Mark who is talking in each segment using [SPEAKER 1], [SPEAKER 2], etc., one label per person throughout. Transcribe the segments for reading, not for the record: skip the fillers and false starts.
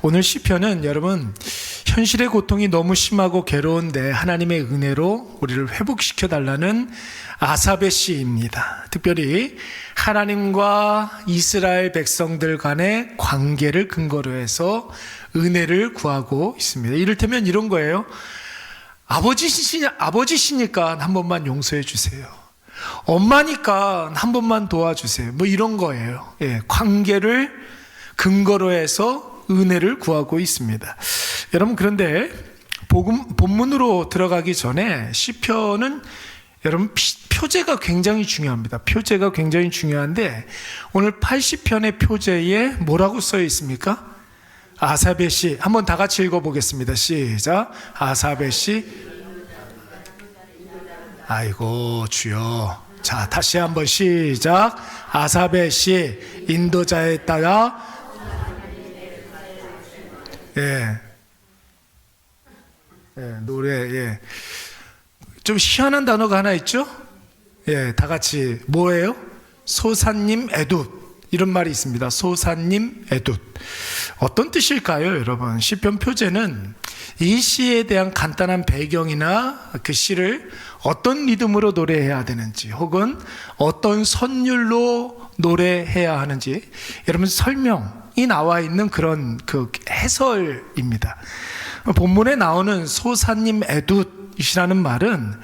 [SPEAKER 1] 오늘 시편은 여러분 현실의 고통이 너무 심하고 괴로운데 하나님의 은혜로 우리를 회복시켜 달라는 아삽의 시입니다. 특별히 하나님과 이스라엘 백성들 간의 관계를 근거로 해서 은혜를 구하고 있습니다. 이를테면 이런 거예요. 아버지시니까 한 번만 용서해 주세요. 엄마니까 한 번만 도와주세요. 뭐 이런 거예요. 관계를 근거로 해서 은혜를 구하고 있습니다. 여러분, 그런데 본문으로 들어가기 전에 시편은 여러분 표제가 굉장히 중요합니다. 표제가 굉장히 중요한데 오늘 80편의 표제에 뭐라고 써 있습니까? 아삽의 시. 한번 다 같이 읽어보겠습니다. 시작. 아삽의 시. 아이고 주여. 자, 다시 한번 시작. 아삽의 시. 인도자에 따라 노래, 좀 희한한 단어가 하나 있죠? 다 같이 뭐예요? 소사님 에둣, 이런 말이 있습니다. 소사님 에둣. 어떤 뜻일까요, 여러분? 시편 표제는 이 시에 대한 간단한 배경이나 그 시를 어떤 리듬으로 노래해야 되는지, 혹은 어떤 선율로 노래해야 하는지, 여러분 설명이 나와 있는 그런 그 해설입니다. 본문에 나오는 소사님 에둣이라는 말은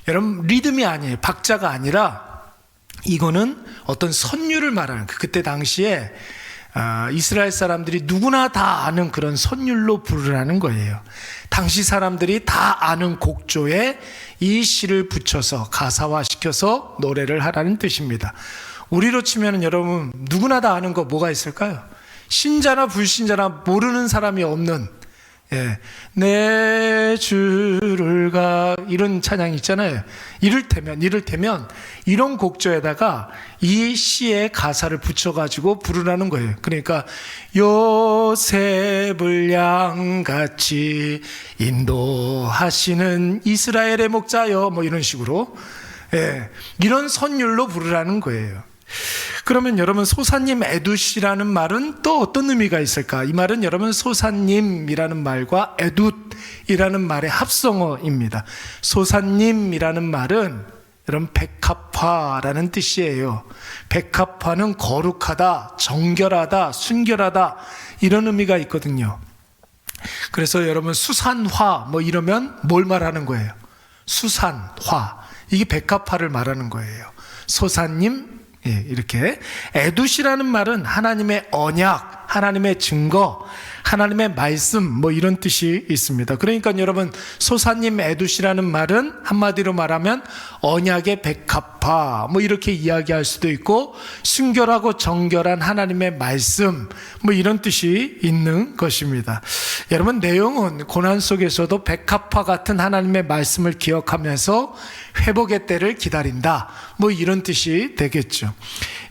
[SPEAKER 1] 여러분 리듬이 아니에요. 박자가 아니라 이거는 어떤 선율을 말하는, 그때 당시에 이스라엘 사람들이 누구나 다 아는 그런 선율로 부르라는 거예요. 당시 사람들이 다 아는 곡조에 이 시를 붙여서 가사화시켜서 노래를 하라는 뜻입니다. 우리로 치면 여러분 누구나 다 아는 거 뭐가 있을까요? 신자나 불신자나 모르는 사람이 없는 내 주를 가, 이런 찬양이 있잖아요. 이를테면 이런 곡조에다가 이 시의 가사를 붙여가지고 부르라는 거예요. 그러니까 요셉을 양같이 인도하시는 이스라엘의 목자여, 뭐 이런 식으로 이런 선율로 부르라는 거예요. 그러면 여러분 소사님 에둣이라는 말은 또 어떤 의미가 있을까? 이 말은 여러분 소사님이라는 말과 에둣이라는 말의 합성어입니다. 소사님이라는 말은 여러분 백합화라는 뜻이에요. 백합화는 거룩하다, 정결하다, 순결하다, 이런 의미가 있거든요. 그래서 여러분 수산화 뭐 이러면 뭘 말하는 거예요? 수산화, 이게 백합화를 말하는 거예요. 소사님, 이렇게. 에둣이라는 말은 하나님의 언약, 하나님의 증거, 하나님의 말씀, 뭐 이런 뜻이 있습니다. 그러니까 여러분 소사님 에둣이라는 말은 한마디로 말하면 언약의 백합화, 뭐 이렇게 이야기할 수도 있고, 순결하고 정결한 하나님의 말씀, 뭐 이런 뜻이 있는 것입니다. 여러분 내용은 고난 속에서도 백합화 같은 하나님의 말씀을 기억하면서 회복의 때를 기다린다, 뭐 이런 뜻이 되겠죠.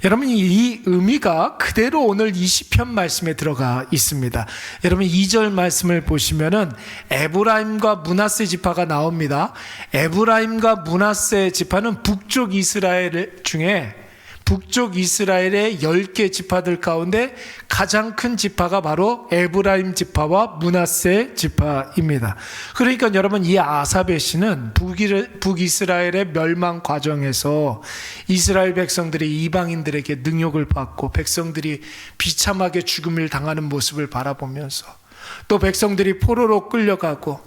[SPEAKER 1] 여러분 이 의미가 그대로 오늘 이 시편 말씀에 들어가 있습니다. 여러분 2절 말씀을 보시면은 에브라임과 므낫세 지파가 나옵니다. 에브라임과 므낫세 지파는 북쪽 이스라엘 중에 북쪽 이스라엘의 10개 지파들 가운데 가장 큰 지파가 바로 에브라임 지파와 므낫세 지파입니다. 그러니까 여러분 이 아삽의 시는 북이스라엘의 멸망 과정에서 이스라엘 백성들이 이방인들에게 능욕을 받고 백성들이 비참하게 죽음을 당하는 모습을 바라보면서, 또 백성들이 포로로 끌려가고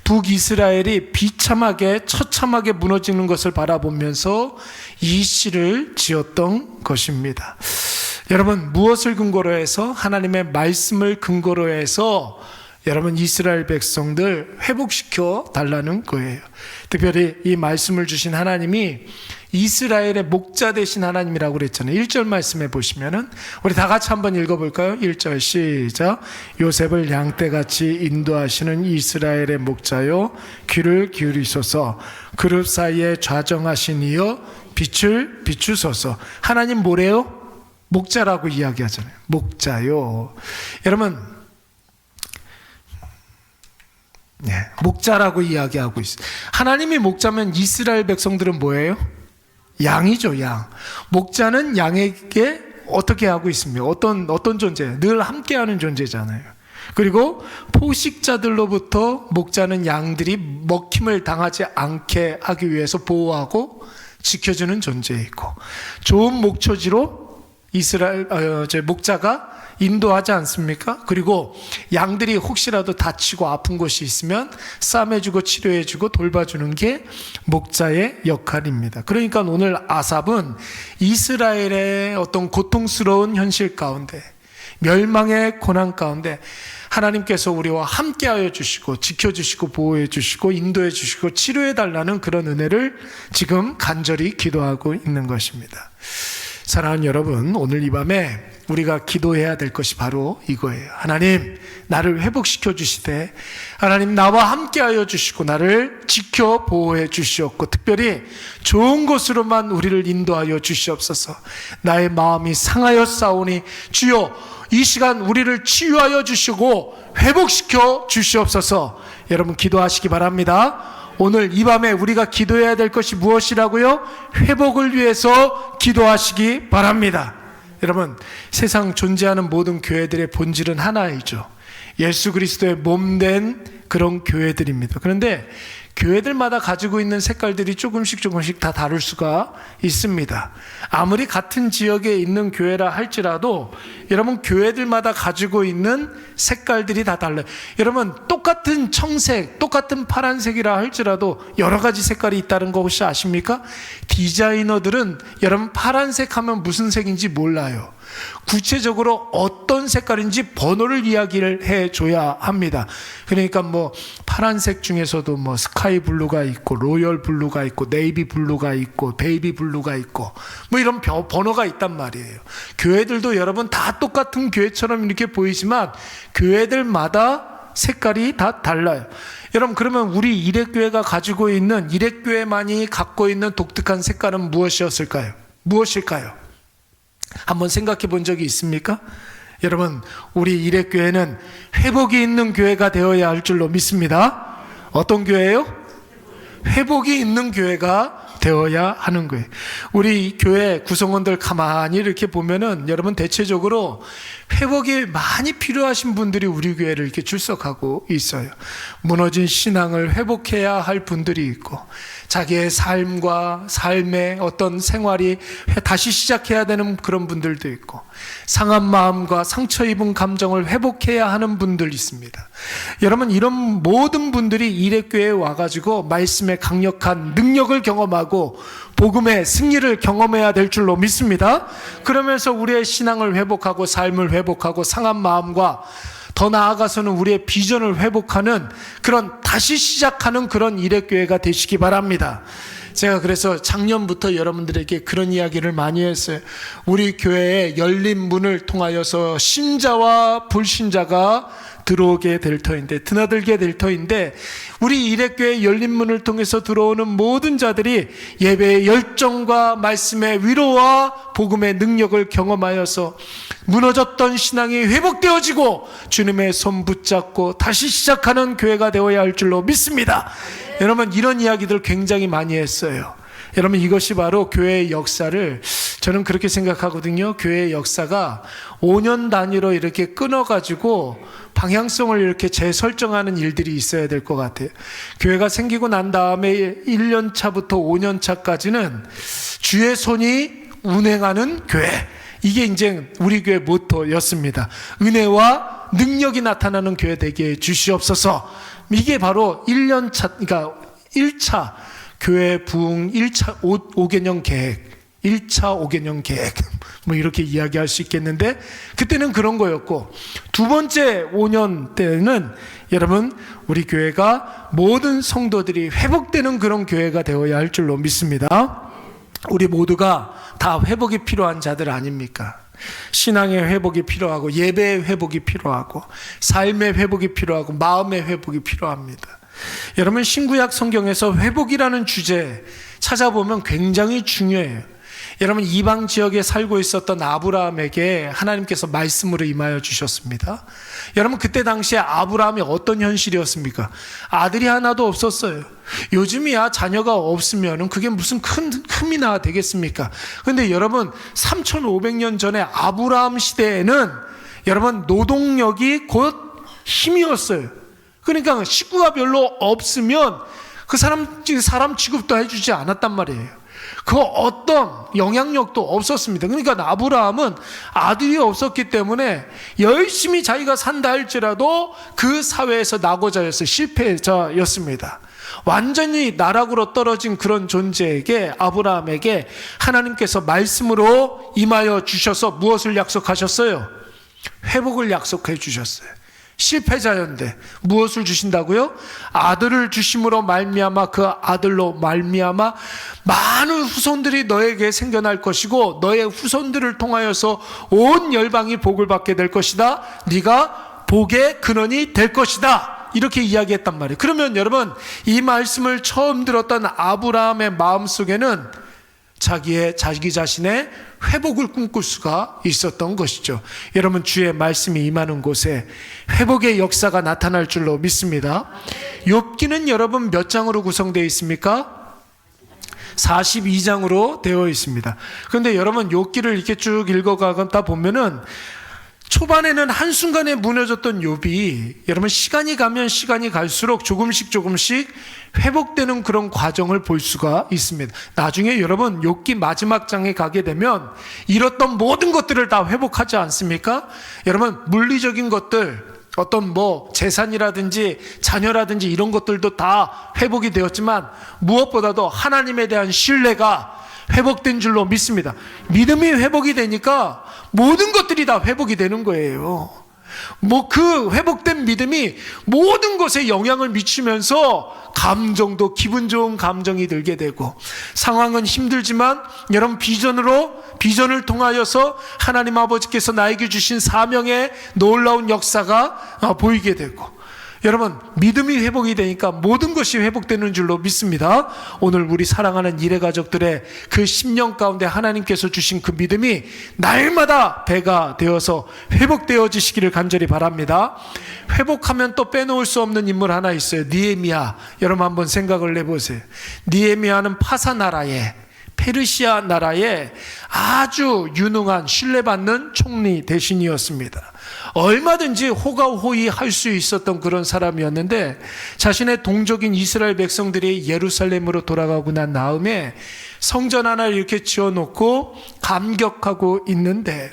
[SPEAKER 1] 북이스라엘이 비참하게 처참하게 무너지는 것을 바라보면서 이 시를 지었던 것입니다. 여러분 무엇을 근거로 해서? 하나님의 말씀을 근거로 해서 여러분 이스라엘 백성들 회복시켜 달라는 거예요. 특별히 이 말씀을 주신 하나님이 이스라엘의 목자 되신 하나님이라고 그랬잖아요. 1절 말씀에 보시면은 우리 다 같이 한번 읽어볼까요? 1절 시작. 요셉을 양떼같이 인도하시는 이스라엘의 목자요, 귀를 기울이소서. 그룹 사이에 좌정하신 이여 빛을 비추소서. 하나님 뭐래요? 목자라고 이야기하잖아요. 목자요. 여러분 목자라고 이야기하고 있어요. 하나님이 목자면 이스라엘 백성들은 뭐예요? 양이죠, 양. 목자는 양에게 어떻게 하고 있습니까? 어떤 존재? 늘 함께하는 존재잖아요. 그리고 포식자들로부터 목자는 양들이 먹힘을 당하지 않게 하기 위해서 보호하고 지켜주는 존재이고, 좋은 목초지로 목자가 인도하지 않습니까? 그리고 양들이 혹시라도 다치고 아픈 곳이 있으면 싸매주고 치료해주고 돌봐주는 게 목자의 역할입니다. 그러니까 오늘 아삽은 이스라엘의 어떤 고통스러운 현실 가운데, 멸망의 고난 가운데 하나님께서 우리와 함께하여 주시고 지켜주시고 보호해 주시고 인도해 주시고 치료해 달라는 그런 은혜를 지금 간절히 기도하고 있는 것입니다. 사랑하는 여러분, 오늘 이 밤에 우리가 기도해야 될 것이 바로 이거예요. 하나님, 나를 회복시켜 주시되, 하나님 나와 함께하여 주시고 나를 지켜 보호해 주시옵고, 특별히 좋은 곳으로만 우리를 인도하여 주시옵소서. 나의 마음이 상하여 싸우니 주여 이 시간 우리를 치유하여 주시고 회복시켜 주시옵소서. 여러분 기도하시기 바랍니다. 오늘 이 밤에 우리가 기도해야 될 것이 무엇이라고요? 회복을 위해서 기도하시기 바랍니다. 여러분, 세상 존재하는 모든 교회들의 본질은 하나이죠. 예수 그리스도의 몸된 그런 교회들입니다. 그런데 교회들마다 가지고 있는 색깔들이 조금씩 다 다를 수가 있습니다. 아무리 같은 지역에 있는 교회라 할지라도 여러분 교회들마다 가지고 있는 색깔들이 다 달라요. 여러분 똑같은 청색, 똑같은 파란색이라 할지라도 여러 가지 색깔이 있다는 거 혹시 아십니까? 디자이너들은 여러분 파란색 하면 무슨 색인지 몰라요. 구체적으로 어떤 색깔인지 번호를 이야기를 해줘야 합니다. 그러니까 뭐 파란색 중에서도 뭐 스카이 블루가 있고 로열 블루가 있고 네이비 블루가 있고 베이비 블루가 있고 뭐 이런 번호가 있단 말이에요. 교회들도 여러분 다 똑같은 교회처럼 이렇게 보이지만 교회들마다 색깔이 다 달라요. 여러분 그러면 우리 이레교회가 가지고 있는, 이레교회만이 갖고 있는 독특한 색깔은 무엇이었을까요? 무엇일까요? 한번 생각해 본 적이 있습니까? 여러분 우리 이레교회는 회복이 있는 교회가 되어야 할 줄로 믿습니다. 어떤 교회예요? 회복이 있는 교회가 되어야 하는 거예요. 우리 교회 구성원들 가만히 이렇게 보면은 여러분 대체적으로 회복이 많이 필요하신 분들이 우리 교회를 이렇게 출석하고 있어요. 무너진 신앙을 회복해야 할 분들이 있고, 자기의 삶과 삶의 어떤 생활이 다시 시작해야 되는 그런 분들도 있고, 상한 마음과 상처 입은 감정을 회복해야 하는 분들 있습니다. 여러분 이런 모든 분들이 이레교회에 와가지고 말씀의 강력한 능력을 경험하고 복음의 승리를 경험해야 될 줄로 믿습니다. 그러면서 우리의 신앙을 회복하고 삶을 회복하고 상한 마음과 더 나아가서는 우리의 비전을 회복하는 그런 다시 시작하는 그런 이레교회가 되시기 바랍니다. 제가 그래서 작년부터 여러분들에게 그런 이야기를 많이 했어요. 우리 교회에 열린 문을 통하여서 신자와 불신자가 들어오게 될 터인데, 드나들게 될 터인데, 우리 이레교회 열린 문을 통해서 들어오는 모든 자들이 예배의 열정과 말씀의 위로와 복음의 능력을 경험하여서 무너졌던 신앙이 회복되어지고 주님의 손 붙잡고 다시 시작하는 교회가 되어야 할 줄로 믿습니다. 여러분 이런 이야기들 굉장히 많이 했어요. 여러분 이것이 바로 교회의 역사를, 저는 그렇게 생각하거든요. 교회의 역사가 5년 단위로 이렇게 끊어가지고 방향성을 이렇게 재설정하는 일들이 있어야 될 것 같아요. 교회가 생기고 난 다음에 1년 차부터 5년 차까지는 주의 손이 운행하는 교회, 이게 이제 우리 교회 모토였습니다. 은혜와 능력이 나타나는 교회 되게 해 주시옵소서. 이게 바로 1년 차, 그러니까 1차 교회 부흥 1차 5개년 계획, 1차 5개년 계획, 뭐 이렇게 이야기할 수 있겠는데, 그때는 그런 거였고, 두 번째 5년 때는 여러분 우리 교회가 모든 성도들이 회복되는 그런 교회가 되어야 할 줄로 믿습니다. 우리 모두가 다 회복이 필요한 자들 아닙니까? 신앙의 회복이 필요하고, 예배의 회복이 필요하고, 삶의 회복이 필요하고, 마음의 회복이 필요합니다. 여러분 신구약 성경에서 회복이라는 주제 찾아보면 굉장히 중요해요. 여러분 이방 지역에 살고 있었던 아브라함에게 하나님께서 말씀으로 임하여 주셨습니다. 여러분 그때 당시에 아브라함이 어떤 현실이었습니까? 아들이 하나도 없었어요. 요즘이야 자녀가 없으면 그게 무슨 흠이나 되겠습니까? 그런데 여러분 3500년 전에 아브라함 시대에는 여러분 노동력이 곧 힘이었어요. 그러니까 식구가 별로 없으면 그 사람 취급도 해주지 않았단 말이에요. 그 어떤 영향력도 없었습니다. 그러니까 아브라함은 아들이 없었기 때문에 열심히 자기가 산다 할지라도 그 사회에서 낙오자였어요. 실패자였습니다. 완전히 나락으로 떨어진 그런 존재에게, 아브라함에게 하나님께서 말씀으로 임하여 주셔서 무엇을 약속하셨어요? 회복을 약속해 주셨어요. 실패자였는데 무엇을 주신다고요? 아들을 주심으로 말미암아, 그 아들로 말미암아 많은 후손들이 너에게 생겨날 것이고 너의 후손들을 통하여서 온 열방이 복을 받게 될 것이다. 네가 복의 근원이 될 것이다. 이렇게 이야기했단 말이에요. 그러면 여러분, 이 말씀을 처음 들었던 아브라함의 마음속에는 자기 자신의 회복을 꿈꿀 수가 있었던 것이죠. 여러분, 주의 말씀이 임하는 곳에 회복의 역사가 나타날 줄로 믿습니다. 욥기는 여러분 몇 장으로 구성되어 있습니까? 42장으로 되어 있습니다. 그런데 여러분, 욥기를 이렇게 쭉 읽어가다 보면은 초반에는 한순간에 무너졌던 욥이 여러분 시간이 가면 시간이 갈수록 조금씩 회복되는 그런 과정을 볼 수가 있습니다. 나중에 여러분 욥기 마지막 장에 가게 되면 잃었던 모든 것들을 다 회복하지 않습니까? 여러분, 물리적인 것들, 어떤 재산이라든지 자녀라든지 이런 것들도 다 회복이 되었지만 무엇보다도 하나님에 대한 신뢰가 회복된 줄로 믿습니다. 믿음이 회복이 되니까 모든 것들이 다 회복이 되는 거예요. 그 회복된 믿음이 모든 것에 영향을 미치면서 감정도 기분 좋은 감정이 들게 되고, 상황은 힘들지만 여러분 비전을 통하여서 하나님 아버지께서 나에게 주신 사명의 놀라운 역사가 보이게 되고, 여러분 믿음이 회복이 되니까 모든 것이 회복되는 줄로 믿습니다. 오늘 우리 사랑하는 일해 가족들의 그 10년 가운데 하나님께서 주신 그 믿음이 날마다 배가 되어서 회복되어지시기를 간절히 바랍니다. 회복하면 또 빼놓을 수 없는 인물 하나 있어요. 느헤미야. 여러분 한번 생각을 해보세요. 느헤미야는 파사 나라에, 페르시아 나라의 아주 유능한 신뢰받는 총리 대신이었습니다. 얼마든지 호가호위 할 수 있었던 그런 사람이었는데, 자신의 동족인 이스라엘 백성들이 예루살렘으로 돌아가고 난 다음에 성전 하나를 이렇게 지어놓고 감격하고 있는데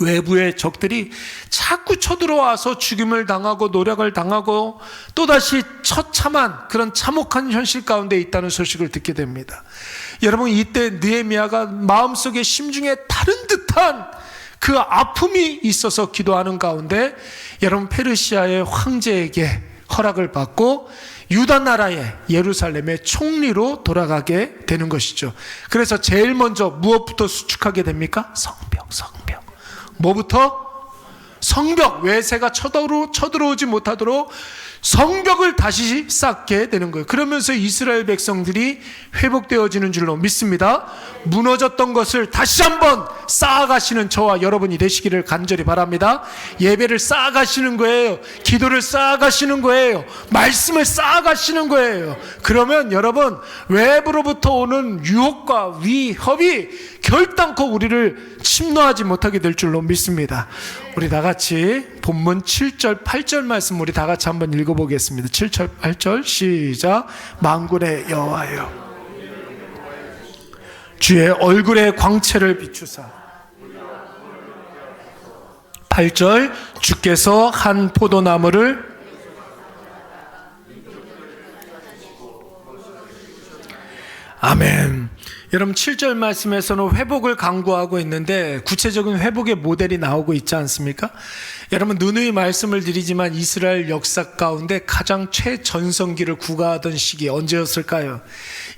[SPEAKER 1] 외부의 적들이 자꾸 쳐들어와서 죽임을 당하고 노략을 당하고 또다시 처참한 그런 참혹한 현실 가운데 있다는 소식을 듣게 됩니다. 여러분, 이때 느헤미야가 마음속에 심중에 다른 듯한 그 아픔이 있어서 기도하는 가운데 여러분 페르시아의 황제에게 허락을 받고 유다 나라의 예루살렘의 총리로 돌아가게 되는 것이죠. 그래서 제일 먼저 무엇부터 수축하게 됩니까? 성벽. 뭐부터? 성벽. 외세가 쳐들어오지 못하도록 성벽을 다시 쌓게 되는 거예요. 그러면서 이스라엘 백성들이 회복되어지는 줄로 믿습니다. 무너졌던 것을 다시 한번 쌓아가시는 저와 여러분이 되시기를 간절히 바랍니다. 예배를 쌓아가시는 거예요. 기도를 쌓아가시는 거예요. 말씀을 쌓아가시는 거예요. 그러면 여러분, 외부로부터 오는 유혹과 위협이 결단코 우리를 침노하지 못하게 될 줄로 믿습니다. 우리 다 같이 본문 7절 8절 말씀 우리 다 같이 한번 읽어보겠습니다. 7절 8절 시작. 만군의 여호와여, 주의 얼굴의 광채를 비추사. 8절, 주께서 한 포도나무를 아멘. 여러분 7절 말씀에서는 회복을 강구하고 있는데 구체적인 회복의 모델이 나오고 있지 않습니까? 여러분 누누이 말씀을 드리지만 이스라엘 역사 가운데 가장 최전성기를 구가하던 시기 언제였을까요?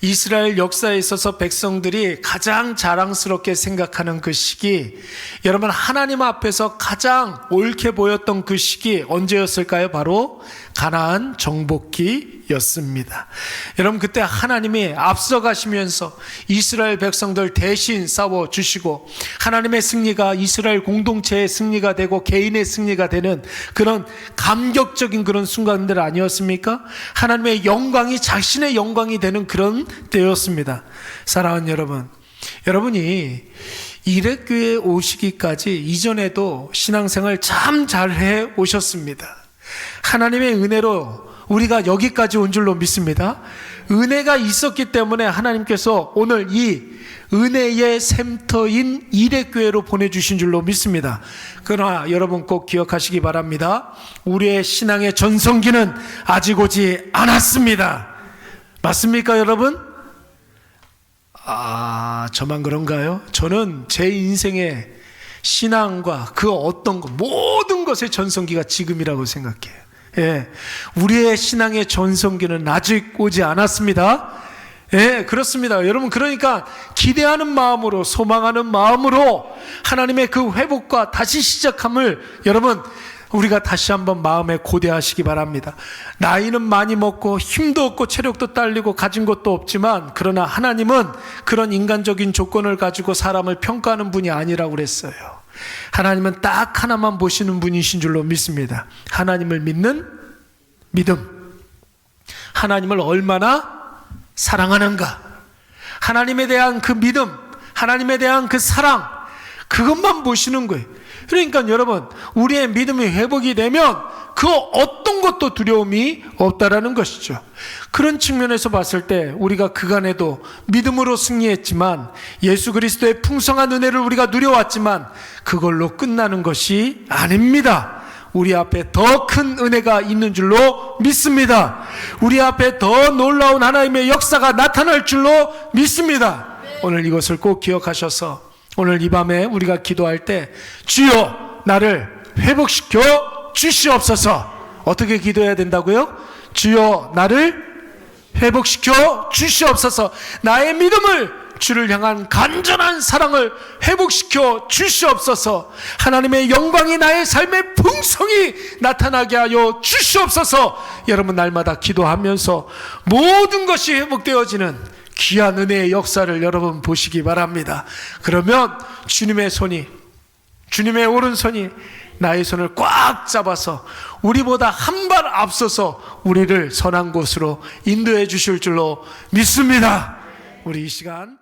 [SPEAKER 1] 이스라엘 역사에 있어서 백성들이 가장 자랑스럽게 생각하는 그 시기, 여러분 하나님 앞에서 가장 옳게 보였던 그 시기 언제였을까요? 바로 가나안 정복기였습니다. 여러분 그때 하나님이 앞서가시면서 이스라엘 백성들 대신 싸워주시고 하나님의 승리가 이스라엘 공동체의 승리가 되고 개인의 승리가 되는 그런 감격적인 그런 순간들 아니었습니까? 하나님의 영광이 자신의 영광이 되는 그런 때였습니다. 사랑하는 여러분, 여러분이 이레교회에 오시기까지 이전에도 신앙생활 참 잘해 오셨습니다. 하나님의 은혜로 우리가 여기까지 온 줄로 믿습니다. 은혜가 있었기 때문에 하나님께서 오늘 이 은혜의 샘터인 이레교회로 보내주신 줄로 믿습니다. 그러나 여러분 꼭 기억하시기 바랍니다. 우리의 신앙의 전성기는 아직 오지 않았습니다. 맞습니까, 여러분? 저만 그런가요? 저는 제 인생의 신앙과 그 어떤 것, 모든 것의 전성기가 지금이라고 생각해요. 예, 우리의 신앙의 전성기는 아직 오지 않았습니다. 예, 그렇습니다. 여러분, 그러니까 기대하는 마음으로, 소망하는 마음으로 하나님의 그 회복과 다시 시작함을 여러분, 우리가 다시 한번 마음에 고대하시기 바랍니다. 나이는 많이 먹고 힘도 없고 체력도 딸리고 가진 것도 없지만, 그러나 하나님은 그런 인간적인 조건을 가지고 사람을 평가하는 분이 아니라고 그랬어요. 하나님은 딱 하나만 보시는 분이신 줄로 믿습니다. 하나님을 믿는 믿음. 하나님을 얼마나 사랑하는가. 하나님에 대한 그 믿음, 하나님에 대한 그 사랑, 그것만 보시는 거예요. 그러니까 여러분, 우리의 믿음이 회복이 되면 그 어떤 것도 두려움이 없다라는 것이죠. 그런 측면에서 봤을 때 우리가 그간에도 믿음으로 승리했지만, 예수 그리스도의 풍성한 은혜를 우리가 누려왔지만 그걸로 끝나는 것이 아닙니다. 우리 앞에 더 큰 은혜가 있는 줄로 믿습니다. 우리 앞에 더 놀라운 하나님의 역사가 나타날 줄로 믿습니다. 오늘 이것을 꼭 기억하셔서 오늘 이 밤에 우리가 기도할 때, 주여 나를 회복시켜 주시옵소서. 어떻게 기도해야 된다고요? 주여 나를 회복시켜 주시옵소서. 나의 믿음을, 주를 향한 간절한 사랑을 회복시켜 주시옵소서. 하나님의 영광이 나의 삶의 풍성이 나타나게 하여 주시옵소서. 여러분, 날마다 기도하면서 모든 것이 회복되어지는 귀한 은혜의 역사를 여러분 보시기 바랍니다. 그러면 주님의 손이, 주님의 오른손이 나의 손을 꽉 잡아서 우리보다 한 발 앞서서 우리를 선한 곳으로 인도해 주실 줄로 믿습니다. 우리 이 시간